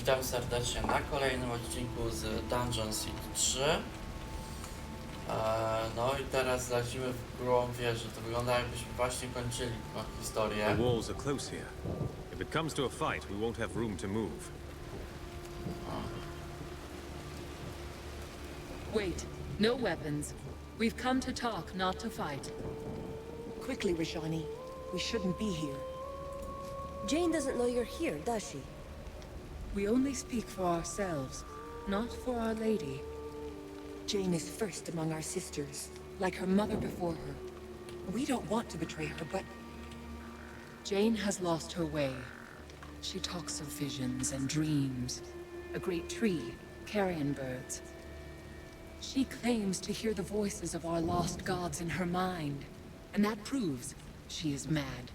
Witam serdecznie na kolejnym odcinku z Dungeon City 3. No i teraz lecimy w grą wieży. To wygląda, jakbyśmy właśnie kończyli historię. The walls are close here. If it comes to a fight, we won't have room to move. Wait, no weapons. We've come to talk, not to fight. Quickly, Rajani. We shouldn't be here. Jane doesn't know you're here, does she? We only speak for ourselves, not for Our Lady. Jane is first among our sisters, like her mother before her. We don't want to betray her, but Jane has lost her way. She talks of visions and dreams. A great tree, carrion birds. She claims to hear the voices of our lost gods in her mind, and that proves she is mad.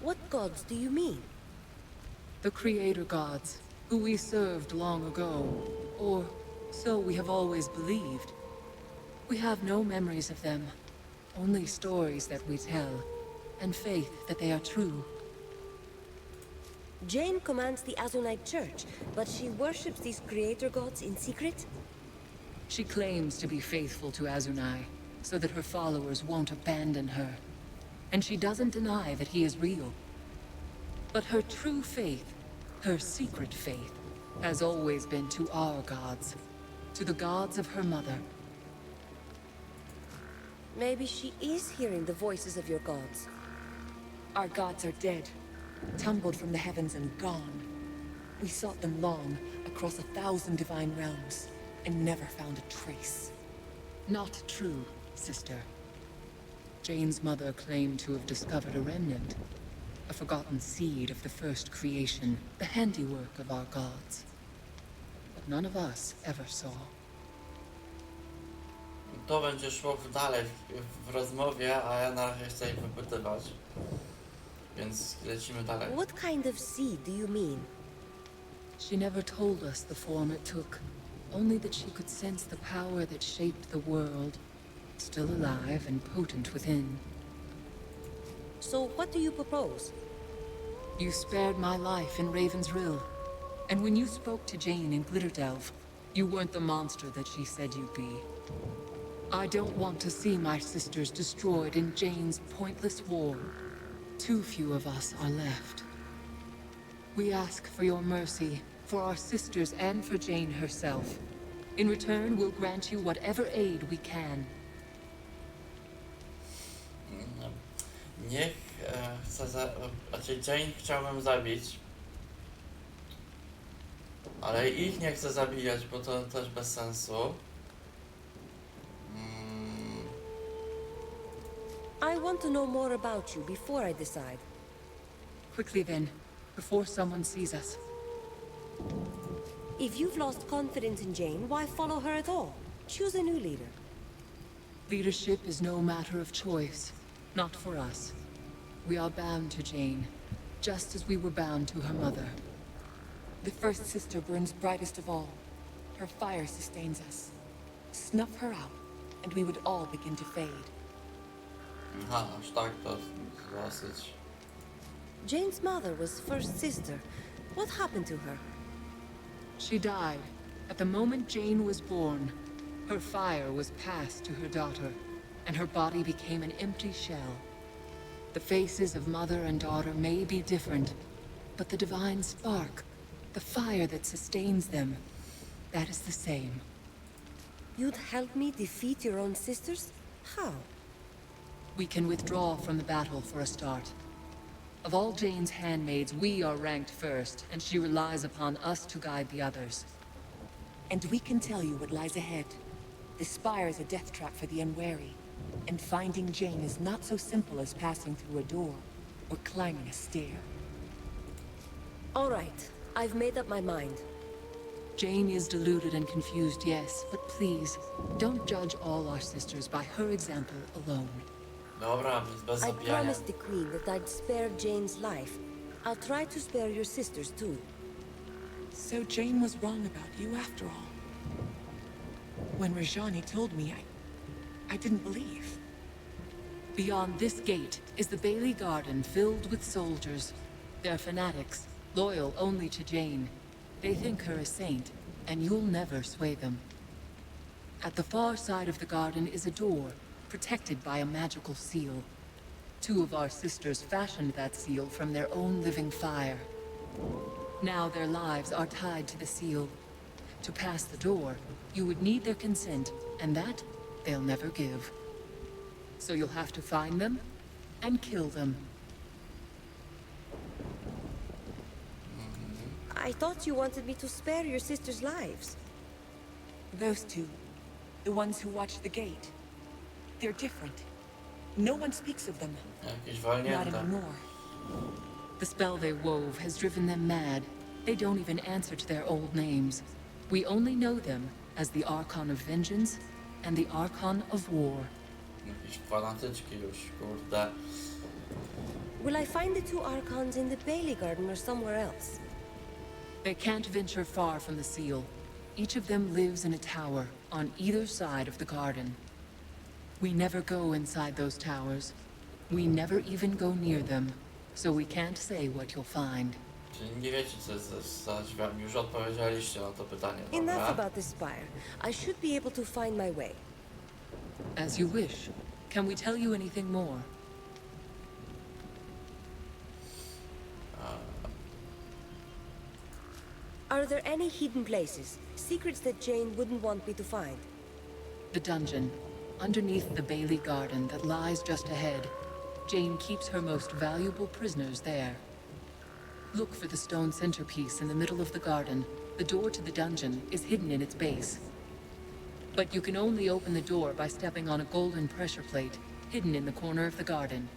What gods do you mean? The creator gods, who we served long ago, or so we have always believed. We have no memories of them, only stories that we tell, and faith that they are true. Jane commands the Azunite Church, but she worships these creator gods in secret? She claims to be faithful to Azunai, so that her followers won't abandon her. And she doesn't deny that he is real. But her true faith, her secret faith, has always been to our gods, to the gods of her mother. Maybe she is hearing the voices of your gods. our gods are dead, tumbled from the heavens and gone. We sought them long, across 1,000 divine realms, and never found a trace. Not true, sister. Jane's mother claimed to have discovered a remnant, a forgotten seed of the first creation, the handiwork of our gods. But none of us ever saw. To będzie szło dalej w rozmowie, a ja na razie chcę ich wypytywać. Więc lecimy dalej. What kind of seed do you mean? She never told us the form it took, only that she could sense the power that shaped the world, still alive and potent within. So what do you propose? You spared my life in Raven's Rill, and when you spoke to Jane in Glitterdelve, you weren't the monster that she said you'd be. I don't want to see my sisters destroyed in Jane's pointless war. Too few of us are left. We ask for your mercy, for our sisters and for Jane herself. In return, we'll grant you whatever aid we can. Niech znaczy Jane chciałbym zabić, ale ich nie chcę zabijać, bo to też bez sensu. I want to know more about you before I decide. Quickly then, before someone sees us. If you've lost confidence in Jane, why follow her at all? Choose a new leader. Leadership is no matter of choice, not for us. We are bound to Jane, just as we were bound to her mother. The first sister burns brightest of all. Her fire sustains us. Snuff her out, and we would all begin to fade. Aha, aż tak to dosyć. Jane's mother was first sister. What happened to her? She died at the moment Jane was born. Her fire was passed to her daughter, and her body became an empty shell. The faces of mother and daughter may be different, but the divine spark, the fire that sustains them, that is the same. You'd help me defeat your own sisters? How? We can withdraw from the battle for a start. Of all Jane's handmaids, we are ranked first, and she relies upon us to guide the others. And we can tell you what lies ahead. The spire is a death trap for the unwary, and finding Jane is not so simple as passing through a door or climbing a stair. All right, I've made up my mind. Jane is deluded and confused, yes, but please, don't judge all our sisters by her example alone. Dobra, więc bez I zabijania. promised the Queen that I'd spare Jane's life. I'll try to spare your sisters too. So Jane was wrong about you after all. When Rajani told me, I didn't believe. Beyond this gate is the Bailey Garden filled with soldiers. They're fanatics, loyal only to Jane. They think her a saint, and you'll never sway them. At the far side of the garden is a door, protected by a magical seal. Two of our sisters fashioned that seal from their own living fire. Now their lives are tied to the seal. To pass the door, you would need their consent, and that they'll never give. So you'll have to find them and kill them. I thought you wanted me to spare your sisters' lives. Those two, the ones who watch the gate, they're different. No one speaks of them. Jakieś Not walnięte. anymore. The spell they wove has driven them mad. They don't even answer to their old names. We only know them as the Archon of Vengeance and the Archon of War. Jakieś fanatyczki już, kurde. Will I find the two Archons in the Bailey Garden or somewhere else? They can't venture far from the seal. Each of them lives in a tower on either side of the garden. We never go inside those towers. We never even go near them, so we can't say what you'll find. Czyli nie wiecie, co jest za drzwiami. Już odpowiedzieliście na to pytanie, Enough dobra? about the spire. I should be able to find my way. As you wish. Can we tell you anything more? Are there any hidden places? Secrets that Jane wouldn't want me to find? The dungeon, underneath the Bailey Garden that lies just ahead. Jane keeps her most valuable prisoners there. Look for the stone centerpiece in the middle of the garden. The door to the dungeon is hidden in its base. But you can only open the door by stepping on a golden pressure plate, hidden in the corner of the garden.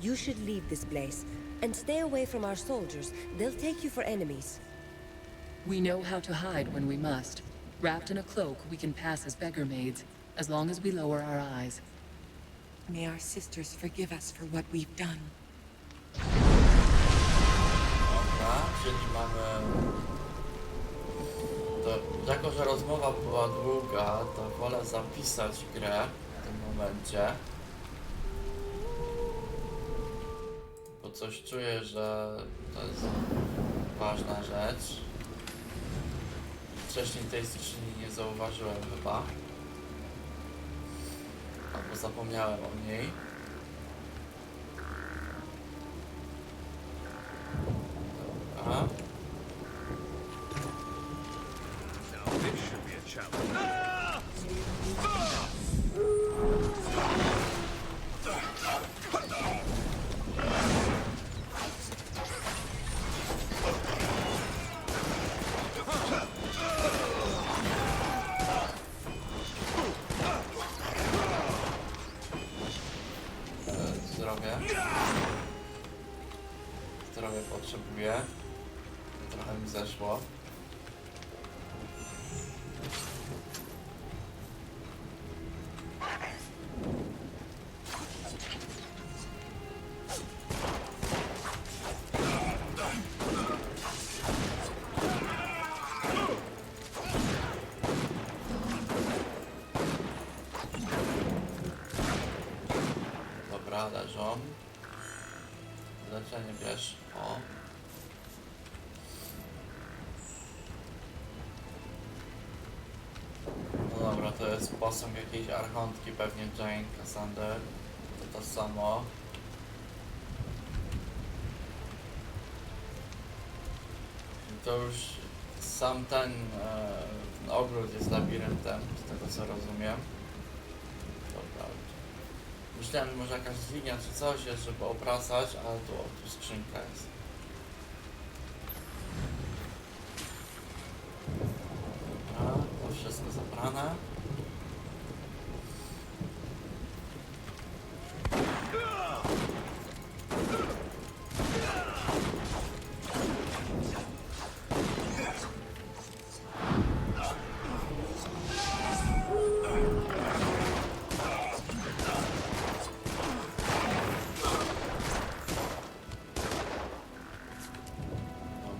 You should leave this place, and stay away from our soldiers. They'll take you for enemies. We know how to hide when we must. Wrapped in a cloak, we can pass as beggar maids, as long as we lower our eyes. May our sisters forgive us for what we've done. Dobra, czyli mamy... To, jako, że rozmowa była długa, to wolę zapisać grę w tym momencie. Bo coś czuję, że to jest ważna rzecz. Wcześniej tej skrzyni nie zauważyłem chyba. Albo zapomniałem o niej. Dobra. Now this should be a challenge. Zdrowie. Zdrowie potrzebuję. Trochę mi zeszło. Dobra, leżą. Leczenie bierz. O. No dobra, to jest posąg jakiejś archontki, pewnie Jane, Cassander. To samo. I to już sam ten ogród jest labiryntem, z tego co rozumiem. Dobra. Myślałem, że może jakaś dźwignia czy coś jest, żeby obracać, ale tu skrzynka jest. Dobra, to wszystko zabrane.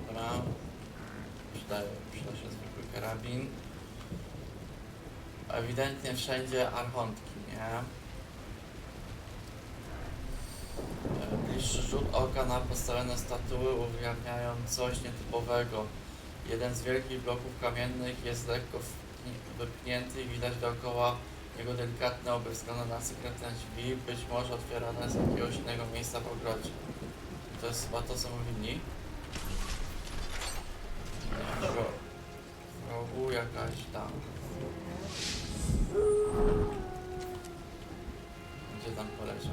Dobra. Przyda się zwykły karabin. Ewidentnie wszędzie archontki, nie? pierwszy rzut oka na postawione statuły ujawniają coś nietypowego. Jeden z wielkich bloków kamiennych jest lekko wypchnięty i widać dookoła jego delikatne obryskane na sekretne drzwi, być może otwierane z jakiegoś innego miejsca w ogrodzie. To jest chyba to, co mówili. W rogu jakaś tam. Gdzie tam poleciał?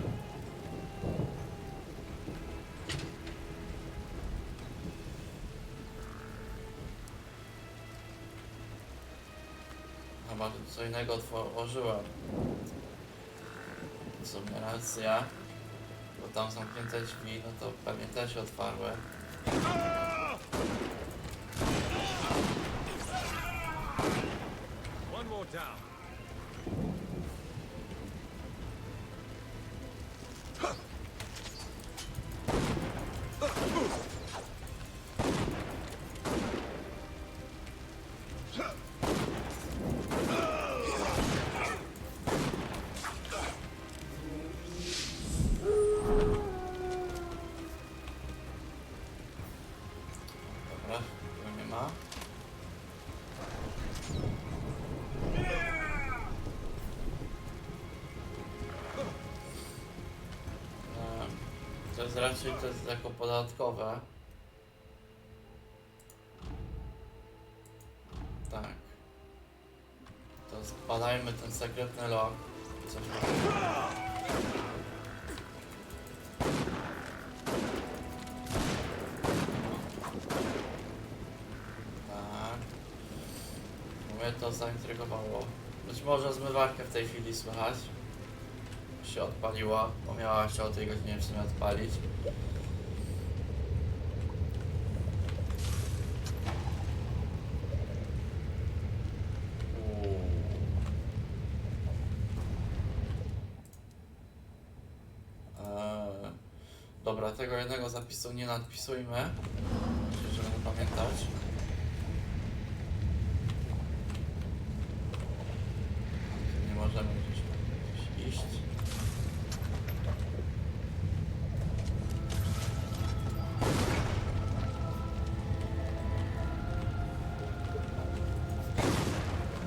Chyba co innego otworzyłem. W sumie racja. Bo tam zamknięte drzwi, no to pewnie też się otwarły. One more down. Dobra, tego nie ma. To jest raczej to jest jako podatkowe. Tak. To zbadajmy ten sekretny log. Coś tak. Mnie to zaintrygowało. Być może zmywarkę w tej chwili słychać. Się odpaliła, bo miała się o tej godzinie w sumie odpalić. Dobra, tego jednego zapisu nie nadpisujmy, żeby nie pamiętać. Nie możemy gdzieś iść.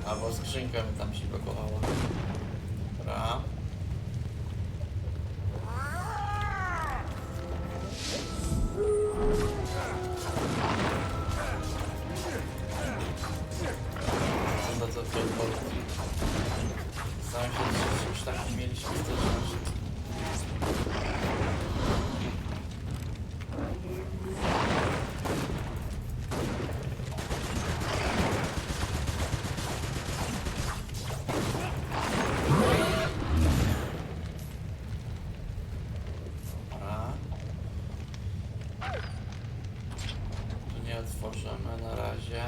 Albo skrzynkę mi tam się blokowała. Dobra. Wygląda to tylko... Zastanawiam się, czy już tak nie mieliśmy też. Tu nie otworzymy na razie.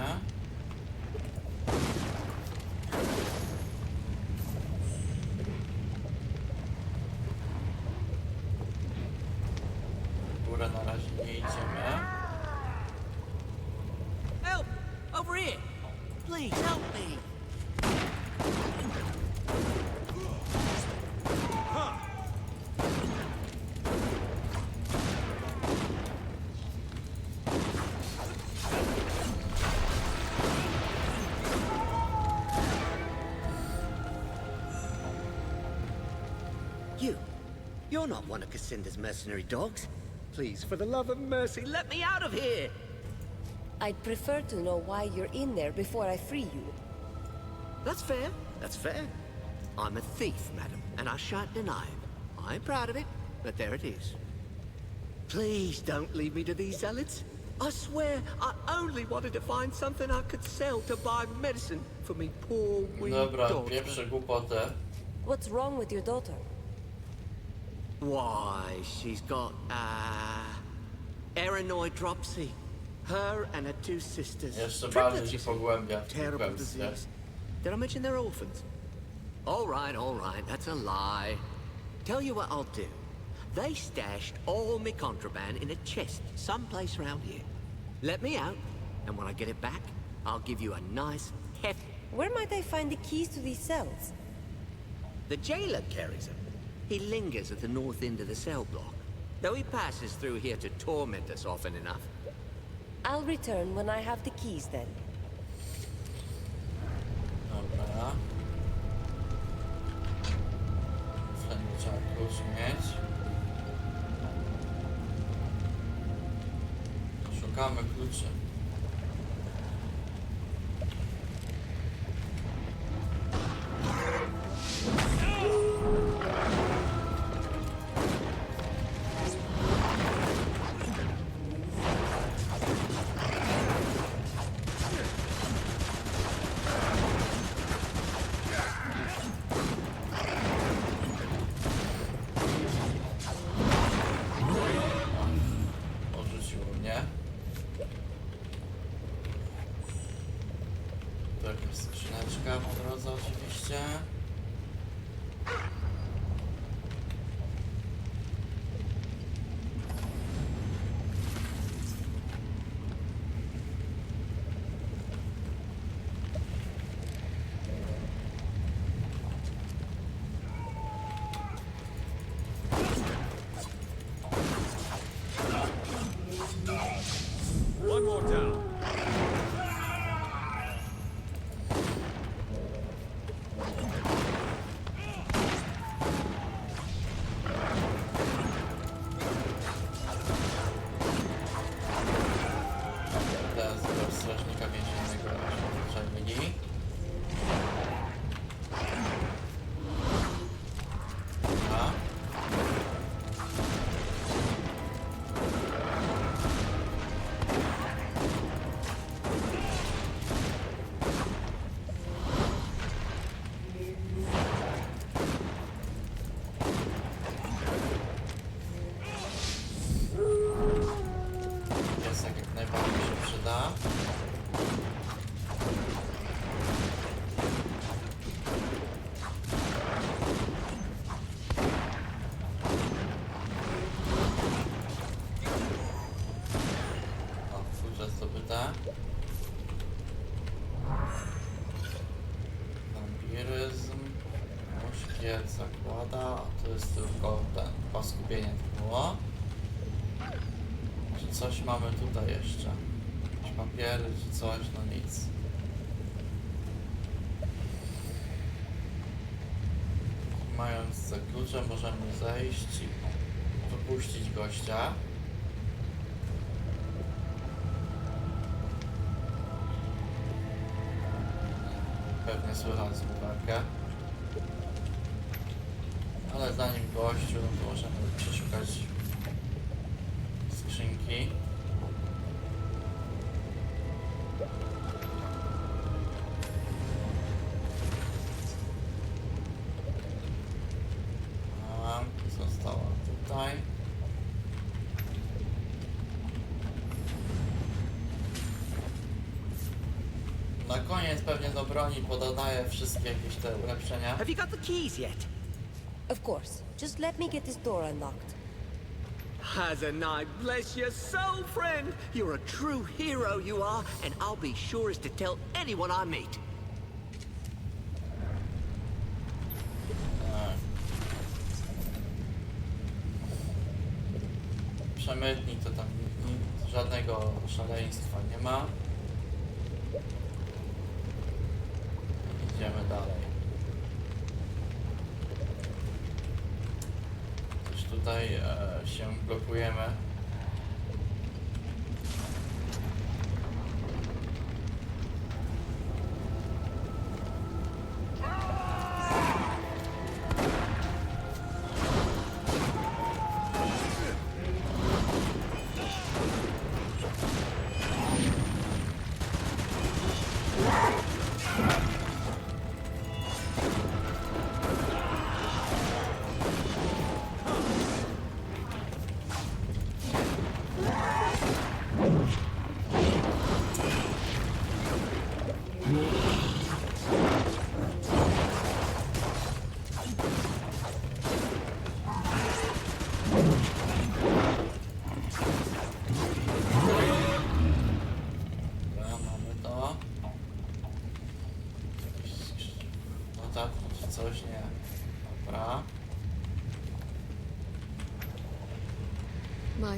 W górę na razie nie idziemy. Help! Over here! Please, help me! You're not one of Cassinda's mercenary dogs. Please, for the love of mercy, let me out of here! I'd prefer to know why you're in there before I free you. That's fair. That's fair. I'm a thief, madam, and I shan't deny it. I'm proud of it, but there it is. Please don't leave me to these zealots. I swear, I only wanted to find something I could sell to buy medicine for me poor wee Dobra, daughter. pierwsze głupotę. What's wrong with your daughter? Why, she's got, Erinoid dropsy. Her and her two sisters. Jeszcze Triplets, bardziej you się see. pogłębia w Terrible kwestię. disease. Did I mention they're orphans? All right, that's a lie. Tell you what I'll do. They stashed all me contraband in a chest someplace around here. Let me out, and when I get it back, I'll give you a nice, hefty... Where might I find the keys to these cells? The jailer carries them. He lingers at the north end of the cell block. though he passes through here to torment us often enough. I'll return when I have the keys then. Dobra. Wtedy trzeba klucz mieć. Szukamy kluczy. Odrzuciło mnie. Tu jakaś skrzyneczka po drodze oczywiście. One more down. Teraz do strażnika więziennego przemili. Dobra. Piesek jak najbardziej się przyda. O, klucze zdobyte. Wampiryzm. Muszkiet zakłada, a to jest tylko ten, paskubienie to było. Czy coś mamy tutaj jeszcze? Jakieś papiery czy coś? No nic. Mając te klucze możemy zejść i wypuścić gościa. Pewnie słychać zmywarkę. Ale zanim gościu, no to możemy przeszukać skrzynki. A, została tutaj. Na koniec pewnie do broni pododaję wszystkie jakieś te ulepszenia. Have you got the keys yet? Of course. Just let me get this door unlocked. Hazanai, bless your soul, friend. You're a true hero, you are, and I'll be sure as to tell anyone I meet. Przemytnik to tam żadnego szaleństwa nie ma. Idziemy dalej. Już tutaj się blokujemy. coś, nie. Dobra.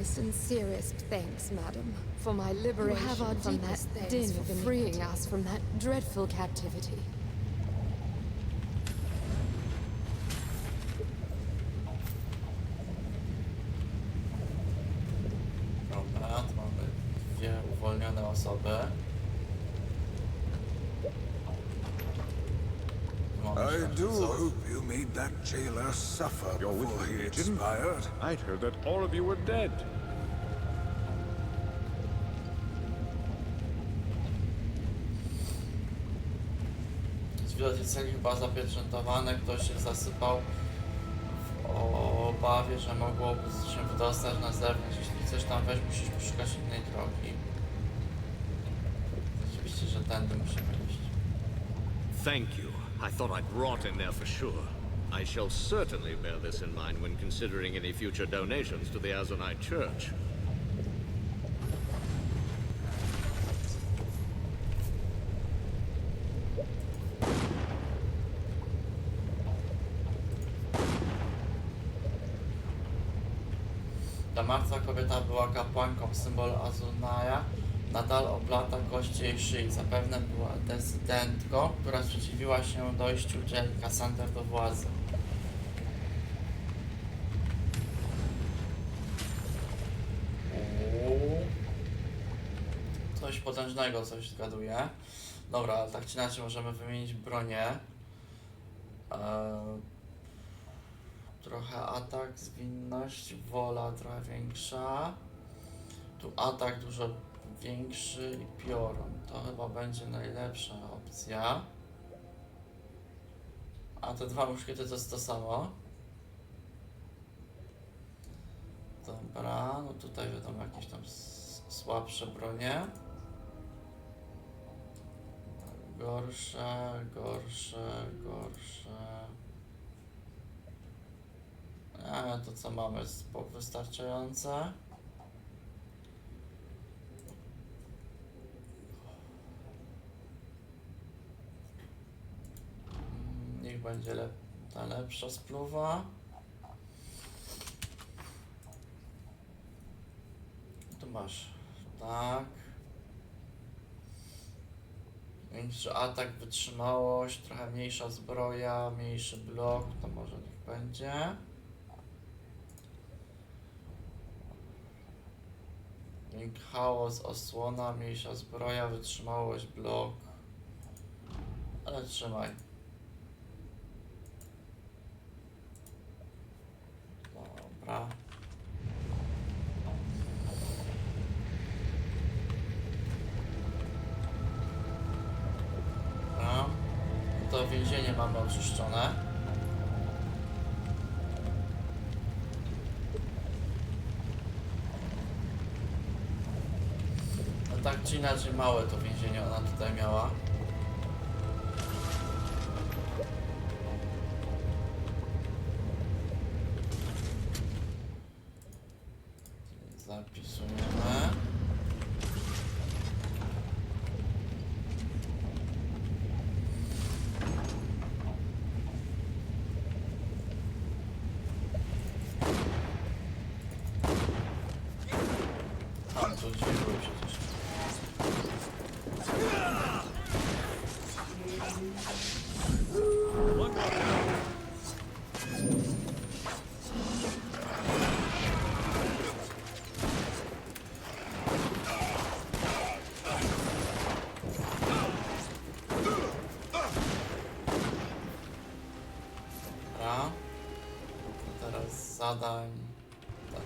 My sincerest thanks, madam, for my liberation have our from that deepest thanks din for of freeing iniquity. us from that dreadful captivity. Dobra, tu mamy dwie uwolnione osoby. Tu mamy I do szlachciców. hope you made that jailer suffer You're with before the he Legion? expired. I'd heard that all of you were dead. Drzwi do tej celi chyba zapieczętowane, ktoś się zasypał w obawie, że mogłoby się wydostać na zewnątrz. Jeśli chcesz tam wejść, musisz poszukać innej drogi. Oczywiście, że tędy musimy iść. Thank you. I thought I'd rot in there for sure. I shall certainly bear this in mind when considering any future donations to the Azonite Church. Ta martwa kobieta była kapłanką, symbol Azunaja. Nadal oblata kości jej szyi. Zapewne była dezydentką, która sprzeciwiła się dojściu dzielni Kassander do władzy. Coś potężnego, coś zgaduję. Dobra, ale tak czy inaczej możemy wymienić bronię. Trochę atak, zwinność, wola trochę większa. Tu atak dużo większy i piorun. To chyba będzie najlepsza opcja. A te dwa muszkiety to jest to samo. Dobra, no tutaj wiadomo jakieś tam słabsze bronie. Gorsze, gorsze, gorsze. To co mamy jest wystarczające. Niech będzie ta lepsza spluwa. Tu masz, tak. Większy atak, wytrzymałość, trochę mniejsza zbroja, mniejszy blok, to może niech będzie. Link chaos, osłona, mniejsza zbroja, wytrzymałość, blok. Ale trzymaj. Dobra. Dobra. To więzienie mamy oczyszczone. No tak czy inaczej małe to więzienie ona tutaj miała. Zapisujemy. Tam tu drzwi były przecież. Dobra. A teraz zadań. Tak.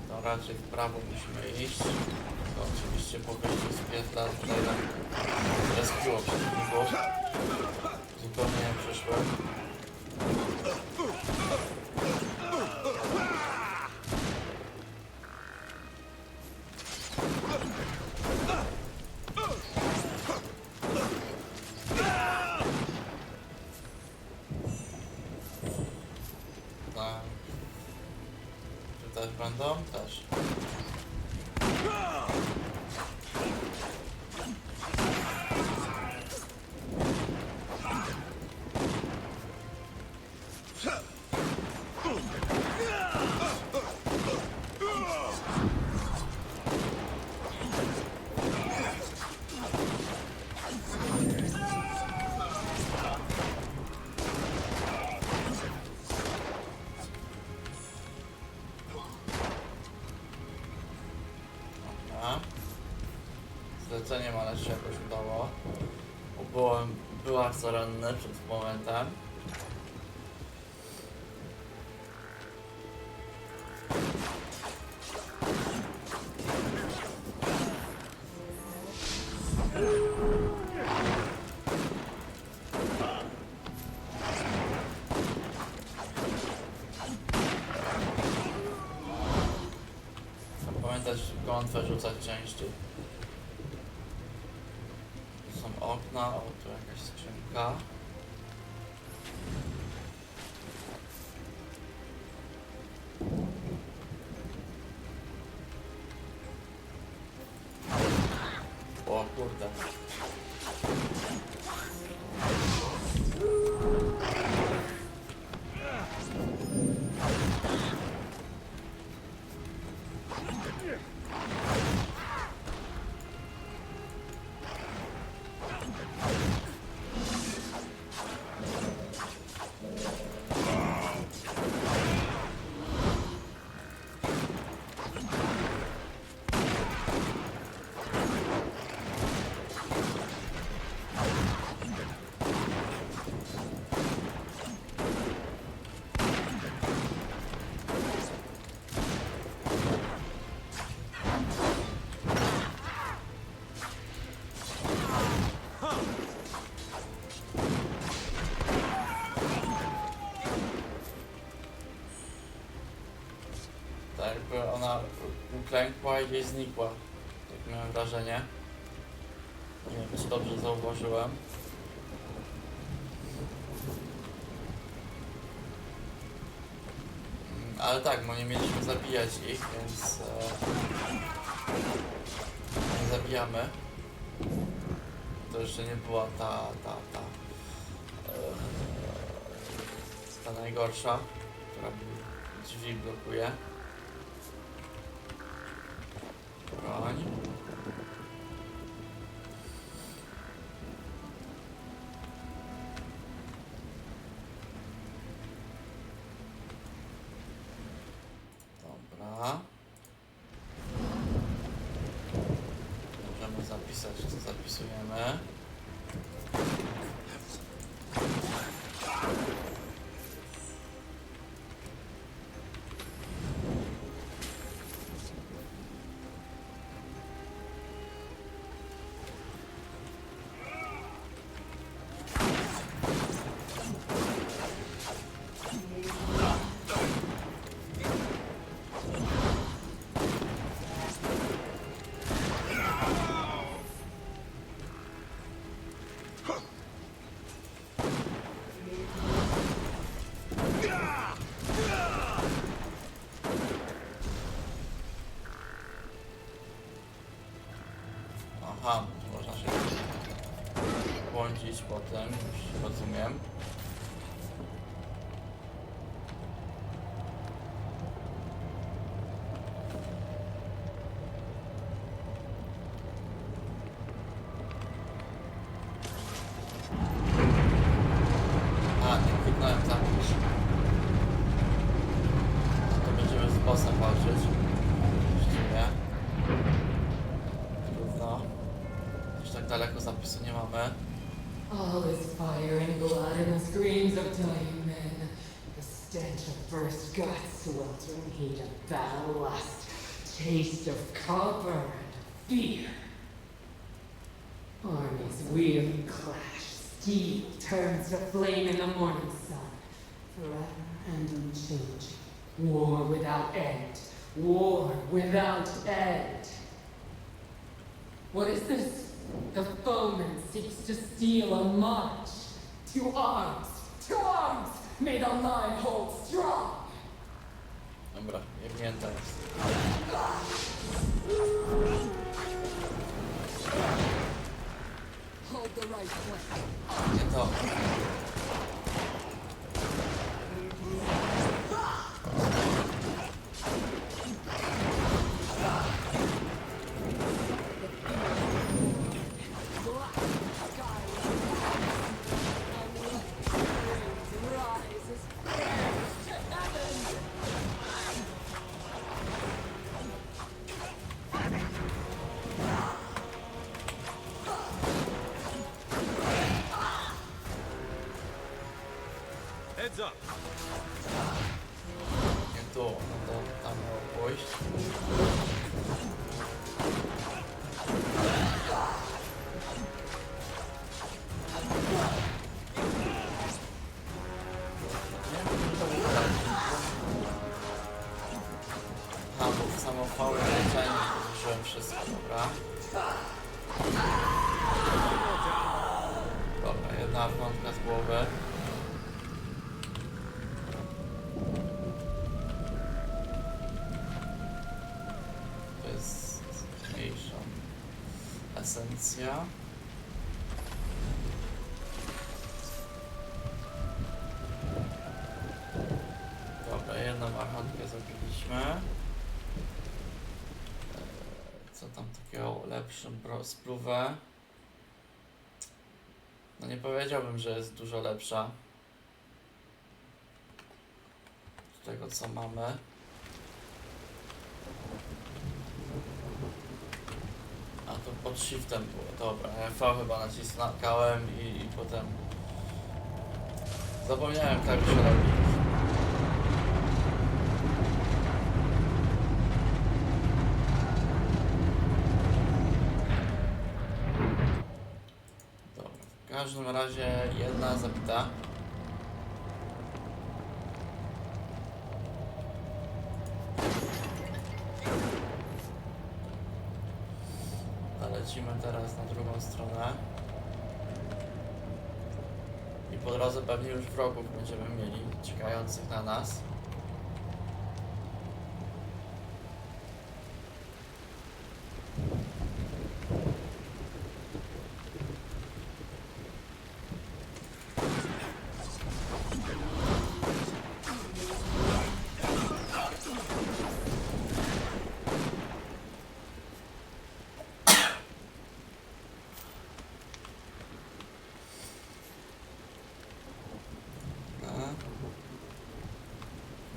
To raczej w prawo musimy iść. To oczywiście po wyjściu z piętla tutaj nam respiło przeciwników. Zupełnie nie przyszły. Tak. Czy też będą? Też. przerzuceniem, ale się jakoś udało. Był bardzo ranny przed momentem. Pamiętać gonfę rzucać częściej. Tu są okna, o tu jakaś skrzynka. O kurde. Tak jakby ona uklękła i jej znikła. Tak miałem wrażenie. Nie wiem, czy dobrze zauważyłem. Ale tak, bo nie mieliśmy zabijać ich, więc nie zabijamy. To jeszcze nie była ta najgorsza, która drzwi blokuje. Broń. Dobra. Możemy zapisać, co zapisujemy. Aha, można się błądzić potem, już rozumiem. A, nie kliknąłem zapisz. To będziemy z bossem walczyć. Właściwie. Trudno. Już tak daleko zapisu nie mamy. All is fire and blood and the screams of dying men. The stench of burst guts, sweltering heat of battle lust, taste of copper and fear. Armies wheel and clash, steel turns to flame in the morning sun, forever and unchanging. War without end, war without end. What is this? The foeman seeks to steal a march. To arms! To arms! May the line hold strong! Dobra, jebnięta jest. Hold the right flank. Nie to. Nie tu, no to tam miało pójść. Aha, bo w samochód leczenie zużyłem wszystko, dobra. Dobra, jedna archontka z głowy. To jest mniejsza esencja. Dobra, jedną archontkę zabiliśmy. Co tam takiego lepszą spluwę? No nie powiedziałbym, że jest dużo lepsza z tego co mamy. A to pod shiftem było, dobra, ja V chyba naciskałem i potem zapomniałem jak się robi. W każdym razie jedna zabita. Lecimy teraz na drugą stronę. I po drodze pewnie już wrogów będziemy mieli, czekających na nas.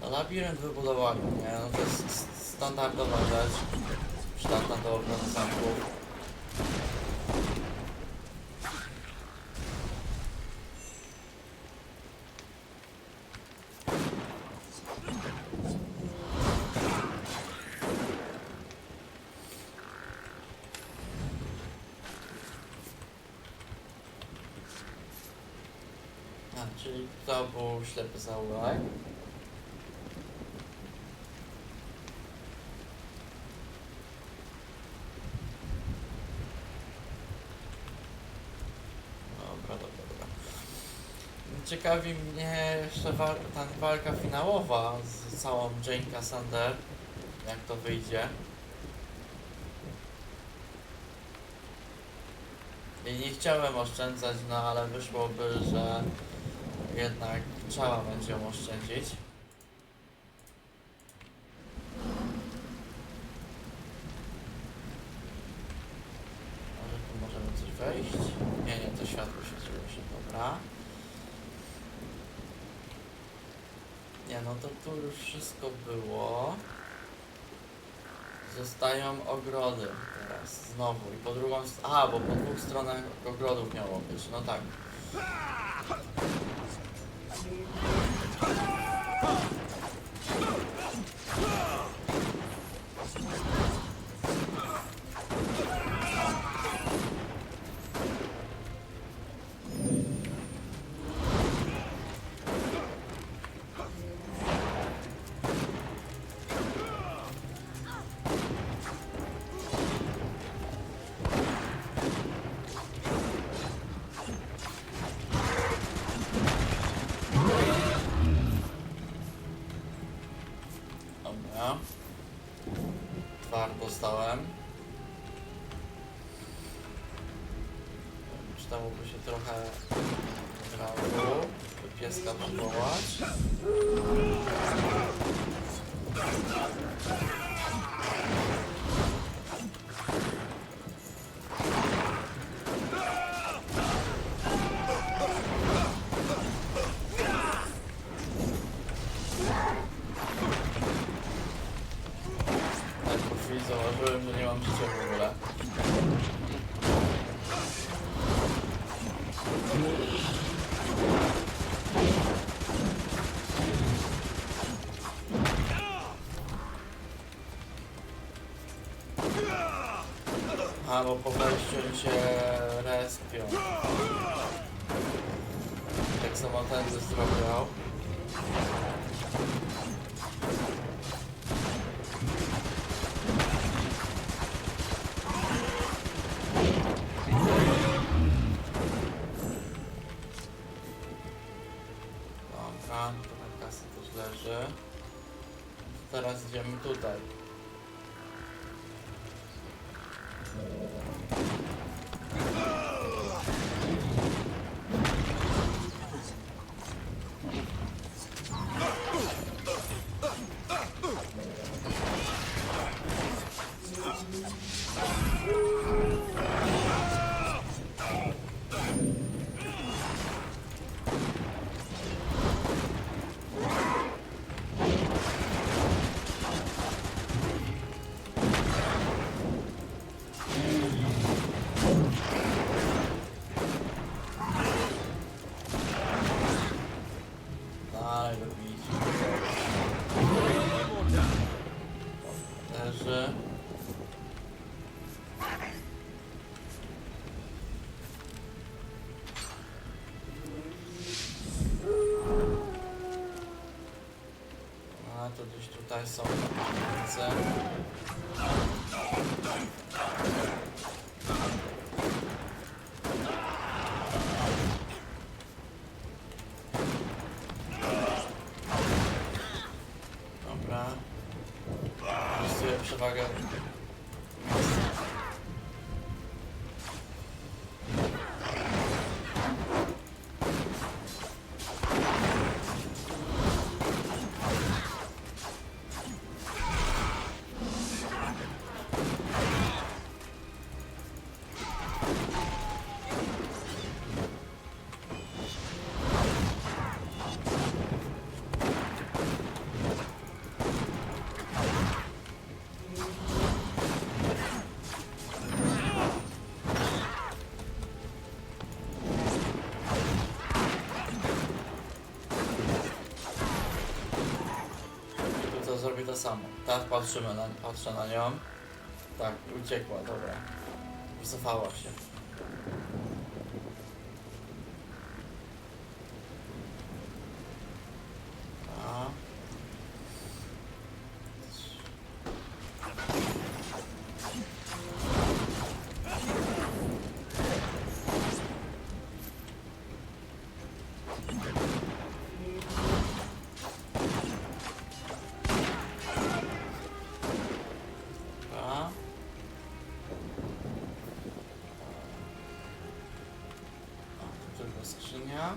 No, labirynt wybudowali, nie? No to jest standardowa rzecz, przydatna do ochrony zamków. Czyli to był ślepy zaułek. Dobra. Ciekawi mnie jeszcze ta walka finałowa z całą Jane Cassander, jak to wyjdzie. I nie chciałem oszczędzać, no ale wyszłoby, że jednak trzeba będzie ją oszczędzić. Może tu możemy coś wejść? Nie, to światło świeciło się, dobra. Nie, no to tu już wszystko było. Zostają ogrody teraz, znowu. I po drugą bo po dwóch stronach ogrodów miało być, no tak. Twar dostałem. Przydałoby się trochę razu, by pieska przywołać. Zauważyłem, że nie mam życia w ogóle. A, bo po wejściu oni się respią. Tak samo ten zrobił. Dobra, trochę kasy też leży. Teraz idziemy tutaj. Dalej robiliśmy. Leży. A to gdzieś tutaj są piwnice. Dobra. Wykorzystuję przewagę. To zrobi to samo. Teraz patrzę na nią. Tak, uciekła, dobra. Wycofała się. A. Dobra. A, tu tylko skrzynia.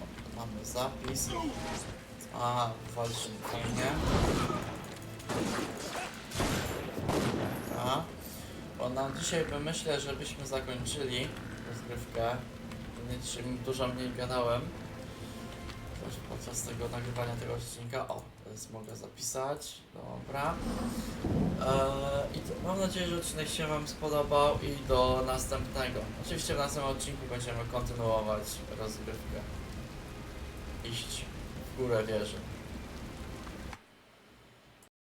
O, mamy zapis. A, walczymy fajnie. Dobra. Bo nam dzisiaj myślę, żebyśmy zakończyli rozgrywkę. Dzisiaj dużo mniej gadałem podczas tego nagrywania tego odcinka. O, teraz mogę zapisać. Dobra. I to, mam nadzieję, że odcinek się Wam spodobał i do następnego. Oczywiście w następnym odcinku będziemy kontynuować rozgrywkę. Iść w górę wieży.